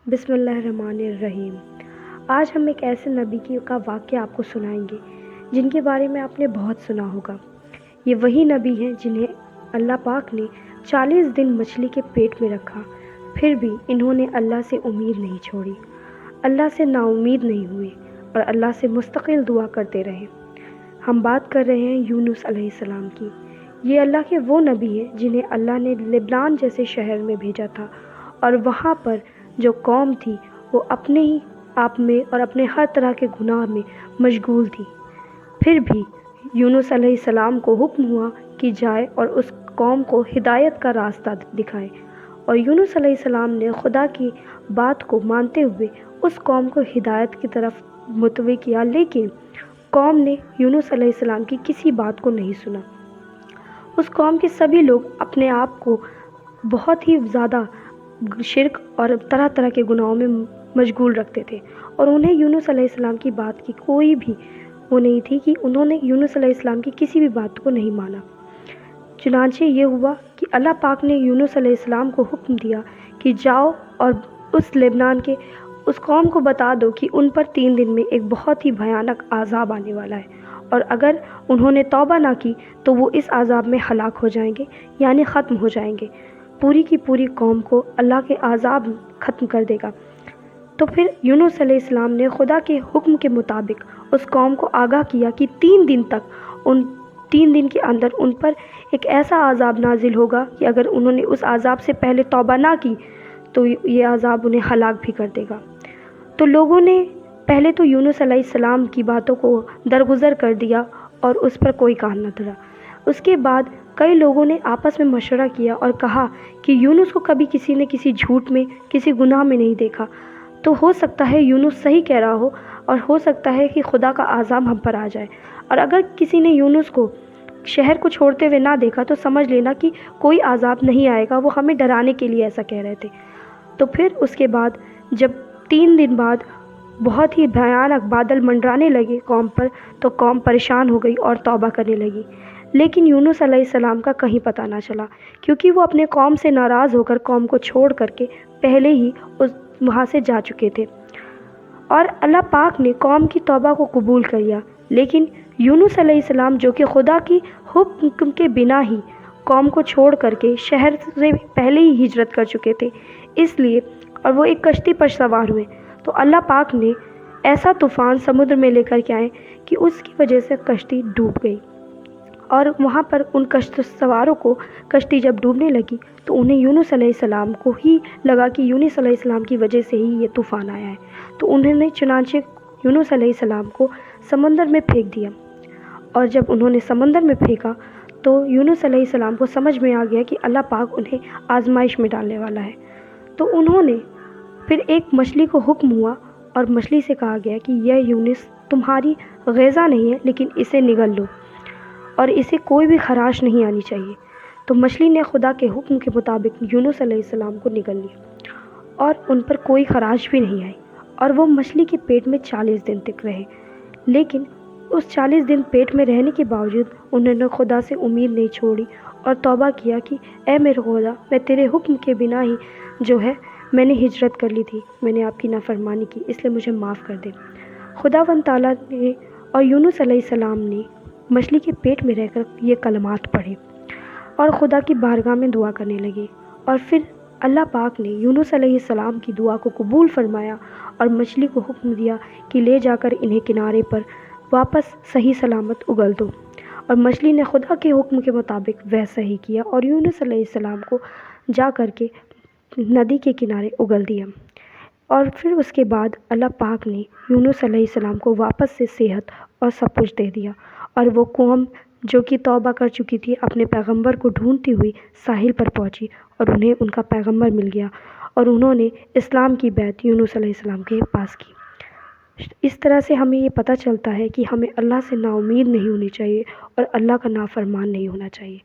بسم اللہ الرحمن الرحیم۔ آج ہم ایک ایسے نبی کا واقعہ آپ کو سنائیں گے جن کے بارے میں آپ نے بہت سنا ہوگا۔ یہ وہی نبی ہیں جنہیں اللہ پاک نے 40 دن مچھلی کے پیٹ میں رکھا، پھر بھی انہوں نے اللہ سے امید نہیں چھوڑی، اللہ سے نا امید نہیں ہوئے اور اللہ سے مستقل دعا کرتے رہے۔ ہم بات کر رہے ہیں یونس علیہ السلام کی۔ یہ اللہ کے وہ نبی ہیں جنہیں اللہ نے لبنان جیسے شہر میں بھیجا تھا، اور وہاں پر جو قوم تھی وہ اپنے ہی آپ میں اور اپنے ہر طرح کے گناہ میں مشغول تھی۔ پھر بھی یونس علیہ السلام کو حکم ہوا کہ جائے اور اس قوم کو ہدایت کا راستہ دکھائے، اور یونس علیہ السلام نے خدا کی بات کو مانتے ہوئے اس قوم کو ہدایت کی طرف متوجہ کیا، لیکن قوم نے یونس علیہ السلام کی کسی بات کو نہیں سنا۔ اس قوم کے سبھی لوگ اپنے آپ کو بہت ہی زیادہ شرک اور طرح طرح کے گناہوں میں مشغول رکھتے تھے، اور انہیں یونس علیہ السلام کی بات کی کوئی بھی وہ نہیں تھی کہ انہوں نے یونس علیہ السلام کی کسی بھی بات کو نہیں مانا۔ چنانچہ یہ ہوا کہ اللہ پاک نے یونس علیہ السلام کو حکم دیا کہ جاؤ اور اس لبنان کے اس قوم کو بتا دو کہ ان پر 3 دن میں ایک بہت ہی بھیانک عذاب آنے والا ہے، اور اگر انہوں نے توبہ نہ کی تو وہ اس عذاب میں ہلاک ہو جائیں گے، یعنی ختم ہو جائیں گے۔ پوری کی پوری قوم کو اللہ کے عذاب ختم کر دے گا۔ تو پھر یونس علیہ السلام نے خدا کے حکم کے مطابق اس قوم کو آگاہ کیا کہ 3 دن تک ان 3 دن کے اندر ان پر ایک ایسا عذاب نازل ہوگا کہ اگر انہوں نے اس عذاب سے پہلے توبہ نہ کی تو یہ عذاب انہیں ہلاک بھی کر دے گا۔ تو لوگوں نے پہلے تو یونس علیہ السلام کی باتوں کو درگزر کر دیا اور اس پر کوئی کان نہ دھرا۔ اس کے بعد کئی لوگوں نے آپس میں مشورہ کیا اور کہا کہ یونس کو کبھی کسی نے کسی جھوٹ میں، کسی گناہ میں نہیں دیکھا، تو ہو سکتا ہے یونس صحیح کہہ رہا ہو، اور ہو سکتا ہے کہ خدا کا عذاب ہم پر آ جائے۔ اور اگر کسی نے یونس کو شہر کو چھوڑتے ہوئے نہ دیکھا تو سمجھ لینا کہ کوئی عذاب نہیں آئے گا، وہ ہمیں ڈرانے کے لیے ایسا کہہ رہے تھے۔ تو پھر اس کے بعد جب 3 دن بعد بہت ہی بھیانک بادل منڈرانے لگے قوم پر، تو قوم پریشان ہو گئی اور توبہ کرنے لگی، لیکن یونس علیہ السلام کا کہیں پتہ نہ چلا، کیونکہ وہ اپنے قوم سے ناراض ہو کر قوم کو چھوڑ کر کے پہلے ہی وہاں سے جا چکے تھے۔ اور اللہ پاک نے قوم کی توبہ کو قبول کر لیا، لیکن یونس علیہ السلام جو کہ خدا کی حکم کے بنا ہی قوم کو چھوڑ کر کے شہر سے پہلے ہی ہجرت کر چکے تھے، اس لیے اور وہ ایک کشتی پر سوار ہوئے، تو اللہ پاک نے ایسا طوفان سمندر میں لے کر کے آئے کہ اس کی وجہ سے کشتی ڈوب گئی۔ اور وہاں پر ان کشتی سواروں کو کشتی جب ڈوبنے لگی تو انہیں یونس علیہ السلام کو ہی لگا کہ یونس علیہ السلام کی وجہ سے ہی یہ طوفان آیا ہے، تو انہوں نے چنانچہ یونس علیہ السلام کو سمندر میں پھینک دیا۔ اور جب انہوں نے سمندر میں پھینکا تو یونس علیہ السلام کو سمجھ میں آ گیا کہ اللہ پاک انہیں آزمائش میں ڈالنے والا ہے، تو انہوں نے پھر ایک مچھلی کو حکم ہوا اور مچھلی سے کہا گیا کہ یہ یونس تمہاری غذا نہیں ہے، لیکن اسے نگل لو اور اسے کوئی بھی خراش نہیں آنی چاہیے۔ تو مچھلی نے خدا کے حکم کے مطابق یونس علیہ السلام کو نگل لیا، اور ان پر کوئی خراش بھی نہیں آئی، اور وہ مچھلی کے پیٹ میں 40 دن تک رہے۔ لیکن اس 40 دن پیٹ میں رہنے کے باوجود انہوں نے خدا سے امید نہیں چھوڑی اور توبہ کیا کہ اے میرے خدا، میں تیرے حکم کے بنا ہی جو ہے میں نے ہجرت کر لی تھی، میں نے آپ کی نافرمانی کی، اس لیے مجھے معاف کر دے۔ خداوند تعالیٰ نے اور یونس علیہ السلام نے مچھلی کے پیٹ میں رہ کر یہ کلمات پڑھے اور خدا کی بارگاہ میں دعا کرنے لگے، اور پھر اللہ پاک نے یونس علیہ السلام کی دعا کو قبول فرمایا اور مچھلی کو حکم دیا کہ لے جا کر انہیں کنارے پر واپس صحیح سلامت اگل دو، اور مچھلی نے خدا کے حکم کے مطابق ویسا ہی کیا اور یونس علیہ السلام کو جا کر کے ندی کے کنارے اگل دیا۔ اور پھر اس کے بعد اللہ پاک نے یونس علیہ السلام کو واپس سے صحت اور سب کچھ دے دیا، اور وہ قوم جو کہ توبہ کر چکی تھی اپنے پیغمبر کو ڈھونڈتی ہوئی ساحل پر پہنچی، اور انہیں ان کا پیغمبر مل گیا، اور انہوں نے اسلام کی بیعت یونس علیہ السلام کے پاس کی۔ اس طرح سے ہمیں یہ پتہ چلتا ہے کہ ہمیں اللہ سے نا امید نہیں ہونی چاہیے اور اللہ کا نافرمان نہیں ہونا چاہیے۔